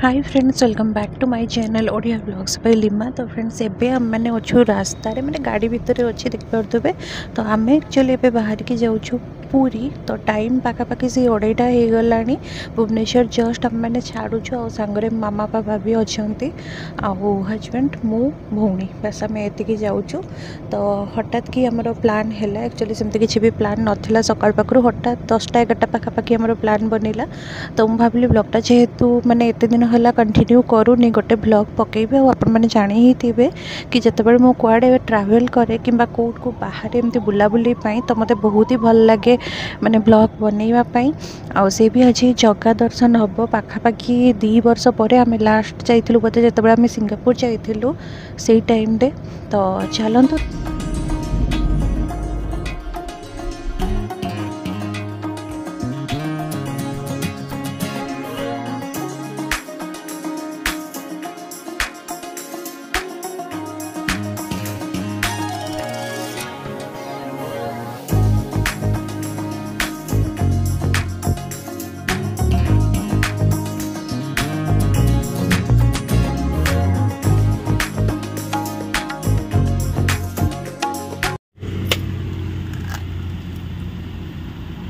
Hi friends, welcome back to my channel Odia blogs by Lima. तो friends एबे हम मैंने अच्छु रास्ता रे मैंने गाड़ी भितर अच्छी देखि पारथबे। तो आम एक्चुअली एबे बाहर की जाऊँ पूरी। तो टाइम पाखापाखि से 2:30 हो गलानी। भुवनेश्वर जस्ट आम मैंने छाड़ू आ सांगरे मामा पापा भी अच्छा आउ हजबैंड मु भौणी बस आम एतिकी जाऊँ। तो हठात कि आमर प्लान है एक्चुअली सेमती किसी भी प्लान नाला सकाल पाखु हठात 10टा 11टा पाखापाखि आमर प्लान बनला। तो मुझे भाविली ब्लॉगटा जेहेतु मैंने एत दिन है कंटिन्यू करूनी गोटे ब्लॉग पकेबी आपने जानी ही थे कि जितेबाला मु कुआडे ट्रावेल करे कि कौट को बाहर एमती बुलाबुली तो मत बहुत ही भल लगे माने ब्लॉग बनवाई। से भी आज जगह दर्शन हम पाखापाखि 2 वर्ष पर आम लास्ट जाइलु बोधे जितेबाला आम सिंगापुर जाइलु से टाइम रे। तो चलतु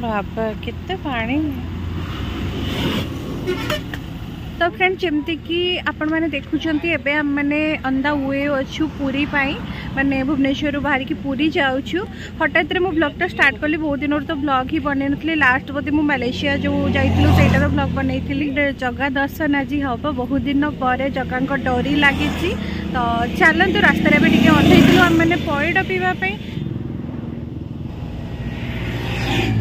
बाबा कितने पानी। तो फ्रेंड जमती कि आपण मैंने देखुंत एबे हम मैंने अंदा हुए अच्छु पूरी पाई माने भुवनेश्वर बाहर की पूरी जाऊँ। हठात मु ब्लॉगटा स्टार्ट कली बहुत दिन तो ब्लॉग ही बन नी लास्ट बोधे मु मलेशिया जो जाइलु सेटार ब्लॉग बनई जगह दर्शन आज हम बहुत दिन पर जगह डोरी लगी। तो चलतु रास्तार अधेलु आम मैंने पइड पीवाई।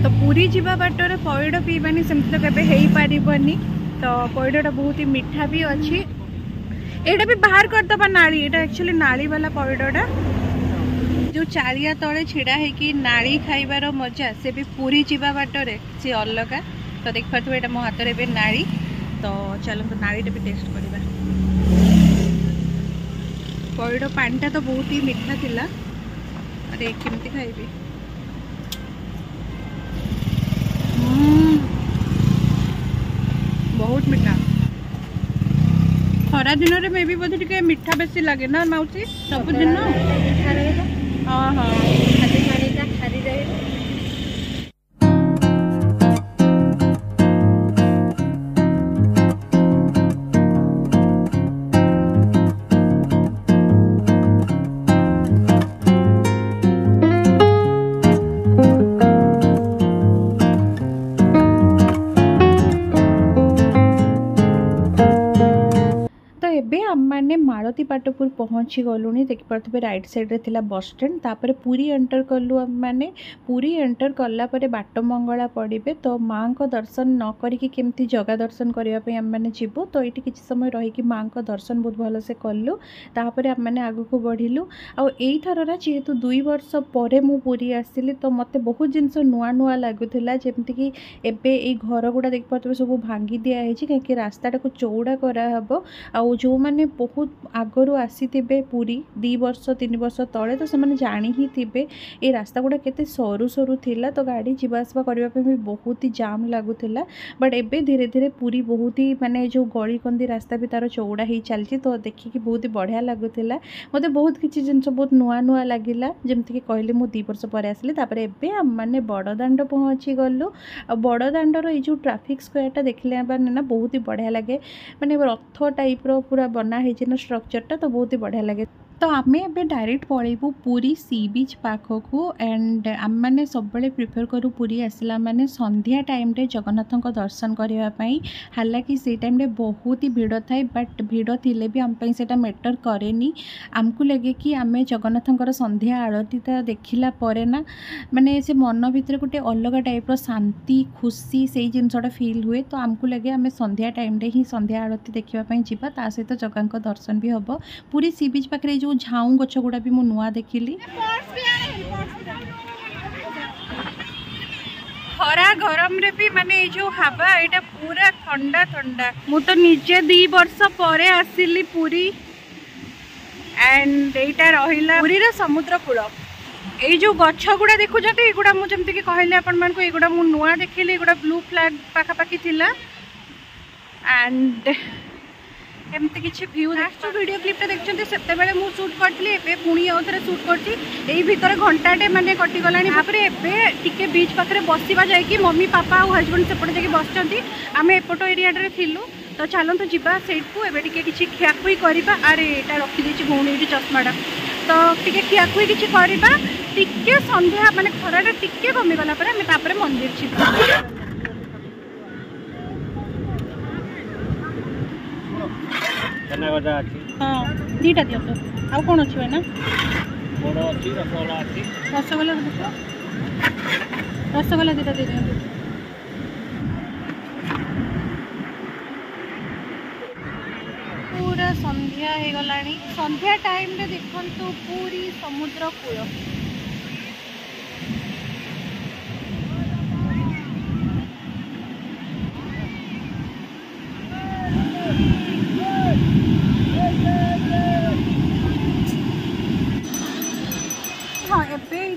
तो पूरी जीवा बाटर पइड पीबानी सेमती तो केबे हेई पारिबनी। तो पइडटा बहुत ही मीठा भी अच्छी। एटा भी बाहर करदबा नाली, एटा एक्चुअली नाली वाला पइडटा जो चारिया तले छिड़ा है कि नाली खाइबार मजा से भी पूरी जीवा बाटर से अलग। तो देख पार्थ एटा मो हाथ में नाली। तो चलो तो नालीटा भी टेस्ट करवा। पइड पानीटा तो बहुत ही मीठा थिला। अरे केमती खाइबी बहुत मीठा। खरा दिन में भी बोधे टिके मीठा बेसी लगे ना माउसी सब दिन। हाँ हाँ मैंने मालती पाटपुर पहुँची गलुनी। देखिपे राइट साइड रे थिला बस स्टैंड। तापर पूरी एंटर कलु आम मैंने। पूरी एंटर कला परे बाट मंगला पड़े। तो माँ को दर्शन न करिकी केमती जगह दर्शन करने आम मैंने जीवु। तो ये किसी समय रही माँ को दर्शन बहुत भल से कलु। तापर आम मैंने आग को बढ़िलु। आई थर जेहेतु 2 वर्ष पर मु पूरी आसिली तो मत बहुत जिनस नुआ नुआ लगुला। जमती एबे ए घर गुड़ा देखिपे सब भांगी दिखाई कहीं रास्ताटा को चौड़ा कराहब। आउ जो मैंने बहुत आगरू आसीथिबे पूरी 2 वर्ष 3 वर्ष तले तो से जानी ही थे ये रास्ता गुड़ा केते सरू सरू थिला। तो गाड़ी जीवासवा करने भी बहुत ही जाम लगुला। बट एबे धीरे धीरे पूरी बहुत ही माने जो गली कंदी रास्ता भी तार चौड़ा ही चलती। तो देखिए बहुत ही बढ़िया लगुला। मते बहुत किसी जिनस बहुत नुआ नुआ लगिला। जमती कि कहली मु 2 वर्ष पर आसली। तापर एबे हम माने बड़दाण्ड पहुँची गलु। बड़दाण्डर ये जो ट्राफिक स्क्वायरटा देखले ना बहुत ही बढ़िया लगे। माने रथ टाइप रो पूरा बना है स्ट्रक्चरटा। तो बहुत ही बढ़िया लगे। तो आम ए डायरेक्ट पलैबू पूरी सी बीच पाखक। एंड आम मैंने सब प्रिफर करूँ पूरी आसला माने संध्या टाइम रे जगन्नाथ दर्शन करने। हालांकि से टाइम रे बहुत ही भिड़ थाए बट भिड़ थिले भी आम से मैटर करेनी। आमको लगे कि आम जगन्नाथ संध्या आरतीटा देखला परे ना माने से मन भितर गोटे अलग टाइप शांति खुशी से जिनसटा फील हुए। तो आमको लगे आम संध्या टाइम रे ही संध्या आरती देखापी जीवा। ता सहित जगह दर्शन भी हम। पूरी सी बीच पाखे जो झाऊ गछ गुड़ा भी मु नुआ देखिली। खरा गरम रे भी माने जो हवा एटा पूरा ठंडा ठंडा। मु तो निजे 2 वर्ष पर आसिली पूरी। एंड एटा रहिला पूरी रे समुद्र कूल। ये जो गछ गुड़ा देखुं युवा मुझे कहले आपड़ा मु नुआ देखिली। युवा ब्लू फ्लैग पाखापाखि थिला। एंड एमती किसी भ्यू देखो वीडियो क्लिपटा देखते से मुझे सुट करी पुणी आउ थे सुट कर भितर घंटाटे मैंने कटिगला टे बीच पाखे बसवा जा मम्मी पापा और हजबैंड सेपटे जाकि बस आम एपट एरिया थिलु तो चलतु जावा सेठू एवं किसी खियाखुई करवा अरे यहाँ रखीदे भौणी ये चश्माटा तो टी खियाखुई किसी करवा टिके संध्या माने खराटा टिके कमिगला आम मंदिर जीवा हाँ दीटा दिखाँ आउ कौन अच्छे ना रसगोला रसगोला दीटा दे दिखाँ पूरा संध्या हो गला संध्या टाइम रे देखंतु पूरी समुद्र कूल हाँ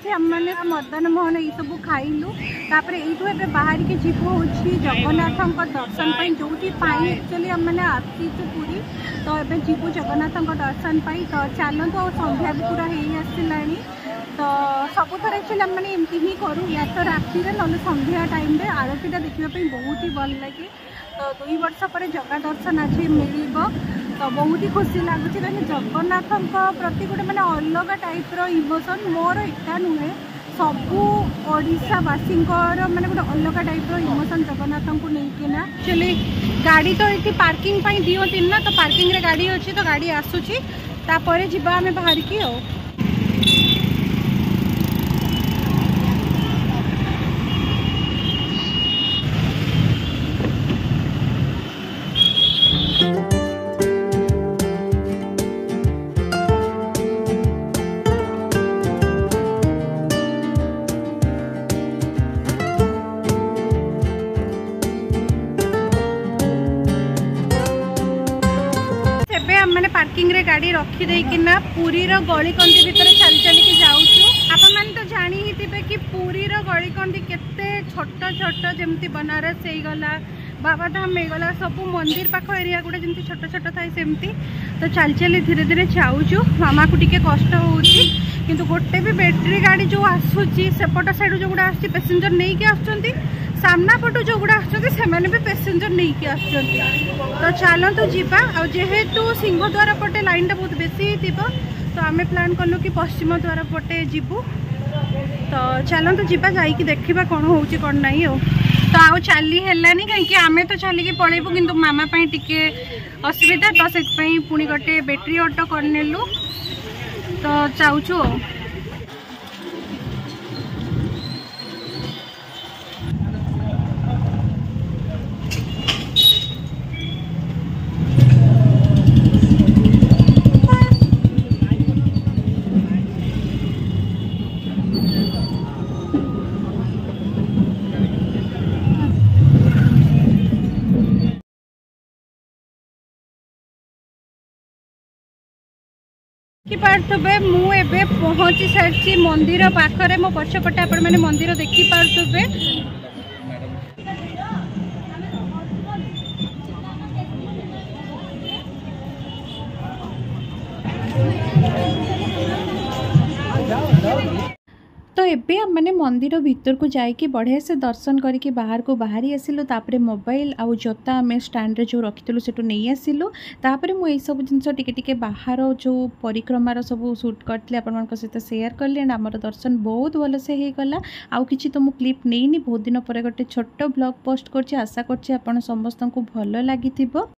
एम मैंने मदन मोहन ये सब खाइलु तापर ये बाहर के जीव हूँ जगन्नाथ दर्शन जो एक्चुअली आम मैंने आसीचु पूरी तो ये जीवु जगन्नाथ दर्शन पाई तो चलतु आ संध्या भी पूरा हो आसला तो सब थर एक्चुअली आम मैंने एमती ही करूँ या तो राति ना संध्या टाइम रे आरतीटा देखापी बहुत ही भल लगे तो 2 वर्ष पर जगह दर्शन आज मिल तो बहुत ही खुशी लगुच कहीं जगन्नाथ प्रति गोटे मैंने अलग टाइप इमोशन मोर एका नुहे सबू ओडावासी मैंने गोटे अलग टाइप इमोशन जगन्नाथ को लेकिना एक्चुअली गाड़ी तो ये पार्किंग दिखती ना तो पार्किंग रे गाड़ी अच्छी तो गाड़ी आसूची तापर जीवा आम बाहर की आ मैंने पार्किंग रे गाड़ी रखीदेना पुरी गली कंदी भितर चल चलिकी जाऊँ आप मैंने तो जानी ही थे कि पुरी गली कंदी केते छोट छोट जमती बनारस हो गला बाबाधाम हो गला सब मंदिर पाख एरिया गुड़ा जमी छोट छोट थाए सेमती तो चल चली धीरे धीरे जाऊँ मामा को टिके कष्ट होची किंतु गोटे भी बैटेरी गाड़ी जो आसूची सेपट साइड जो गुड़ा आस पैसेंजर नहीं कि आसुँच सामना पटू जो गुड़ा आसने भी पैसेंजर नहीं कि आस तो चलतु जावा जेहेतु सिंहद्वार पटे लाइन टा बहुत बेसी तो आम प्लान कलु कि पश्चिम द्वार पटे जीवु तो चलतु जावा जाइए देखा कौन हो कौन नहीं हो तो आउ चली है कहीं आम तो चलिकी पलैबू कि मामा टिके असुविधा तो से पुणी गोटे बैटेरी ऑटो करनेलु तो चाहूँ पारे मुझे पहुँची सारी मंदिर पाखरे मो पछपटे आपण मैंने मंदिर देखी पारे तो एबे मैंने मंदिर भीतर को जाइए बढ़िया से दर्शन करके बाहर को बाहरी आसिलु तापरे मोबाइल आउ जोता आम स्टैंड रे जो रखिलु सेटू नहीं आसिलु तापरे मु सब जिनस टिके बाहर जो परिक्रमार सब शूट करते आपण सहित शेयर कली एंड आमर दर्शन बहुत भल से हो गला आउ किछि तो मु क्लिप नहीं बहुत दिन पर गोटे छोट ब्लॉग पोस्ट करछि आशा करछि आपण समस्त को भल लागिथिबो।